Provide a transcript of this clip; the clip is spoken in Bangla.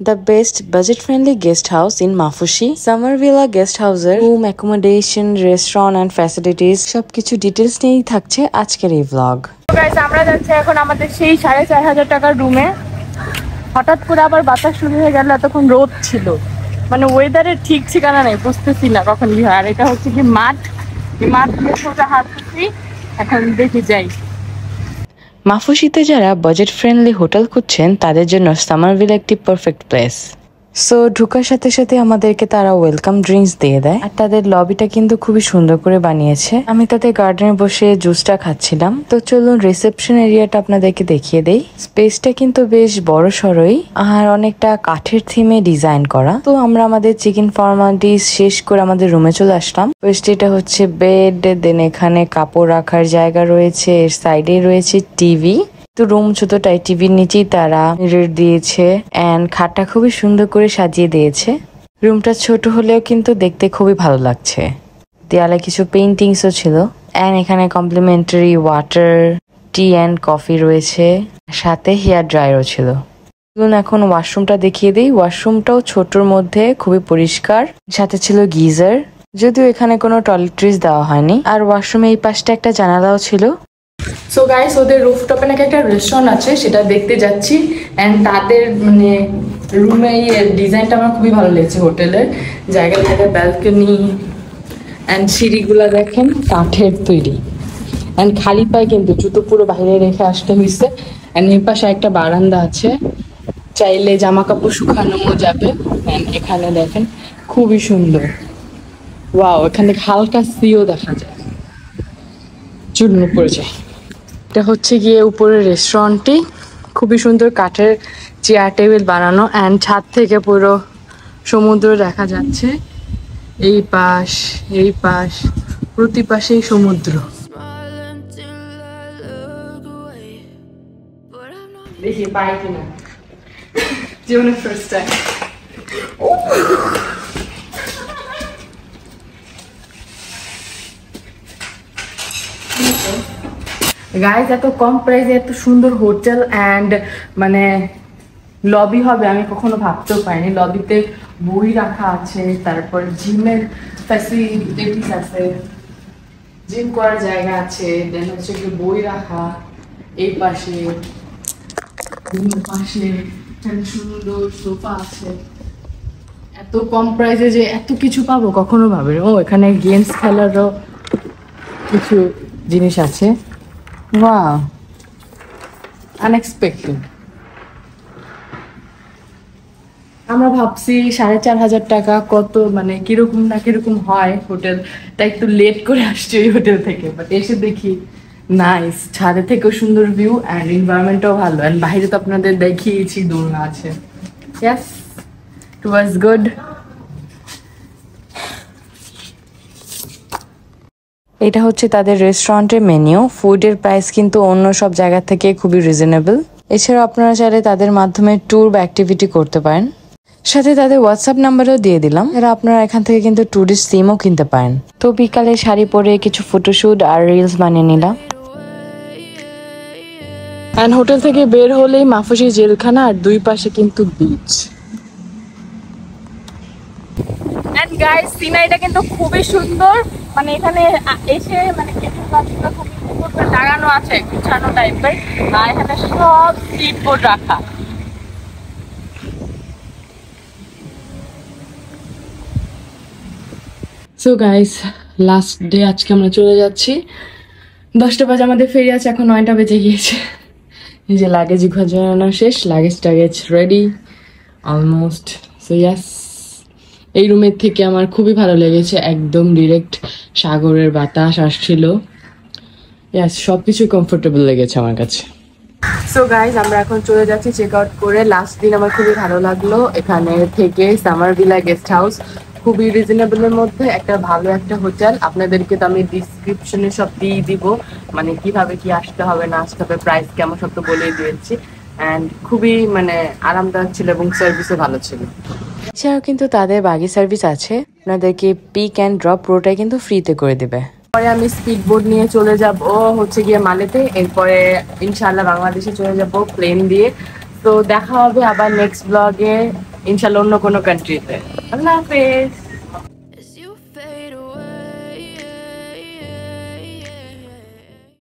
The best budget-friendly guest house in Mafushi, Summer Villa Guest House room, accommodation, restaurant and facilities সবকিছু ডিটেইলস নিয়েই থাকছে আজকের এই vlog. So guys, আমরা যাচ্ছি এখন আমাদের সেই 4500 টাকার রুমে। হঠাৎ করে আবার বাতাস শুরু হয়ে গেল, এতক্ষণ রোদ ছিল, মানে ওয়েদারের ঠিক ঠিকানা নেই, বুঝতেছি না কখন কি হয়। আর এটা হচ্ছে কি মাঠ, এই মাঠ দিয়ে সোজা হাঁটতেছি, এখন দেখি যাই। মাফুসিতে যারা বাজেট ফ্রেন্ডলি হোটেল খুঁজছেন তাদের জন্য সামার ভিলা একটি পারফেক্ট প্লেস। সো ঢোকার সাথে সাথে আমাদেরকে তারা ওয়েলকাম ড্রিঙ্কস দিয়ে দেয়, আর তাদের লবিটা কিন্তু খুবই সুন্দর করে বানিয়েছে। আমি তাদের গার্ডেনে বসে জুসটা খাচ্ছিলাম। তো চলুন রিসেপশন এরিয়াটা আপনাদেরকে দেখিয়ে দেই। স্পেসটা কিন্তু বেশ বড় সড়ই আর অনেকটা কাঠের থিমে ডিজাইন করা। তো আমরা আমাদের চিকেন ফর্মালিটিস শেষ করে আমাদের রুমে চলে আসলাম। ফার্স্ট এটা হচ্ছে বেড, দেন এখানে কাপড় রাখার জায়গা রয়েছে, এর সাইডে রয়েছে টিভি। তো রুম ছোটটাই, টিভির নিচেই তারা মিরর দিয়েছে এন্ড খাটটা খুবই সুন্দর করে সাজিয়ে দিয়েছে। রুমটা ছোট হলেও কিন্তু দেখতে খুবই ভালো লাগছে। দেয়ালে কিছু পেইন্টিংসও ছিল এন্ড এখানে complimentary water, tea and coffee রয়েছে, সাথে হেয়ার ড্রায়ারও ছিল। এখন ওয়াশরুমটা দেখিয়ে দিই। ওয়াশরুমটাও ছোটর মধ্যে খুবই পরিষ্কার, সাথে ছিল গিজার, যদিও এখানে কোনো টয়লেট্রিজ দেওয়া হয়নি। আর ওয়াশরুমে এই পাশটা একটা জানালাও ছিল। সো গাইস, ওদের রুফটপে নাকি একটা রেস্টুরেন্ট আছে, সেটা দেখতে যাচ্ছি। অ্যান্ড তাদের মানে রুমে এই ডিজাইনটা আমার খুবই ভালো লেগেছে। হোটেলের জায়গায় জায়গায় ব্যালকনি অ্যান্ড সিঁড়িগুলো দেখেন কাঠের তৈরি। অ্যান্ড খালি পায়ে কিন্তু জুতো পুরো বাইরে রেখে আসতে হয়েছে। অ্যান্ড এর পাশে একটা বারান্দা আছে, চাইলে জামা কাপড় শুকানোও যাবে। অ্যান্ড এখানে দেখেন খুবই সুন্দর, ওয়াও, এখান থেকে হালকা সিও দেখা যায়, চূর্ণ পড়ে যায়। এটা হচ্ছে গিয়ে উপরের রেস্টুরেন্টটি, খুবই সুন্দর কাঠের চেয়ার টেবিল বানানো অ্যান্ড ছাদ থেকে পুরো সমুদ্র দেখা যাচ্ছে। এই পাশ প্রতি পাশেই সমুদ্র। দেখি পাই কিনা, জীবনের ফার্স্ট টাইম। গাইজ, এত কম প্রাইসে এত সুন্দর হোটেল অ্যান্ড মানে লবি হবে আমি কখনো ভাবতেও পারিনি। লবিতে বই রাখা আছে, তারপর জিমের ফ্যাসিলিটিস আছে, জিম করার জায়গা আছে, দেন হচ্ছে কি বই রাখা এই পাশে, পাশে সুন্দর সোফা আছে। এত কম প্রাইসে যে এত কিছু পাবো কখনো ভাবে। ও, এখানে গেমস খেলারও কিছু জিনিস আছে। Wow, unexpected. আমরা ভাবছি 4500 টাকা কত, মানে কিরকম না কিরকম হয় হোটেল, তাই একটু লেট করে আসছি ওই হোটেল থেকে। বাট এসে দেখি নাইস, ছাদে থেকেও সুন্দর ভিউ অ্যান্ড এনভায়রনমেন্টও ভালো। অ্যান্ড বাইরে তো আপনাদের দেখিয়েছি দোলনা আছে। Yes, it was good. এটা হচ্ছে তাদের রেস্টুরেন্টের মেনু। ফুডের প্রাইস কিন্তু অন্য সব জায়গা থেকে খুবই রিজনেবল। এছাড়াও আপনারা চাইলে তাদের মাধ্যমে ট্যুর বা অ্যাক্টিভিটি করতে পারেন। সাথে তাদের হোয়াটসঅ্যাপ নাম্বারও দিয়ে দিলাম, এরা আপনারা এখান থেকে কিন্তু ট্যুরিস্ট সিমও কিনতে পারেন। তো বিকালে শাড়ি পরে কিছু ফটোশুট আর রিলস বানিয়ে নিলাম। অ্যান্ড হোটেল থেকে বের হলেই মাফুসি জেলখানা, আর দুই পাশে কিন্তু বিচ। অ্যান্ড গাইস, সিনারিটা কিন্তু খুবই সুন্দর। মানে এখানে এসে মানে কিছু গাছগুলো খুব সুন্দর করে লাগানো আছে, গুছানো টাইপের। আর এখানে সব স্ট্রিট বোর্ড রাখা। সো গাইস, লাস্ট ডে আজকে আমরা চলে যাচ্ছি। 10টা বাজে আমাদের ফেরি আছে, এখন 9টা বেজে গিয়েছে। এই যে লাগেজ ঘোরানো শেষ, লাগেজ রেডি অলমোস্ট। সো ইয়াস, এই রুমের থেকে আমার খুবই ভালো লেগেছে, একদম ডিরেক্ট সাগরের বাতাস আসছিল। ইয়াস, সবকিছু কমফোর্টেবল লেগেছে আমার কাছে। সো গাইজ, আমরা এখন চলে যাচ্ছি চেক আউট করে। লাস্ট দিন আমার খুবই ভালো লাগলো এখানে থেকে। সামার ভিলা গেস্ট হাউস খুবই রিজনেবলের মধ্যে একটা ভালো একটা হোটেল। আপনাদেরকে তো আমি ডিসক্রিপশনে সব দিয়ে দিব, মানে কিভাবে কি আসতে হবে না আসতে হবে, প্রাইস কেমন সব তো বলেই দিয়েছি। অ্যান্ড খুবই মানে আরামদায়ক ছিল এবং সার্ভিসও ভালো ছিল। এছাড়াও কিন্তু তাদের বাগি সার্ভিস আছে, আপনাদেরকে পিক অ্যান্ড ড্রপ পুরোটাই কিন্তু ফ্রিতে করে দেবে। পরে আমি স্পিড বোট নিয়ে চলে যাব হচ্ছে গিয়ে মালেতে, এরপরে ইনশাআল্লাহ বাংলাদেশে চলে যাব প্লেন দিয়ে। তো দেখা হবে আবার নেক্সট ব্লগে, ইনশাল্লাহ অন্য কোনো কান্ট্রিতে। আল্লাহ হাফেজ।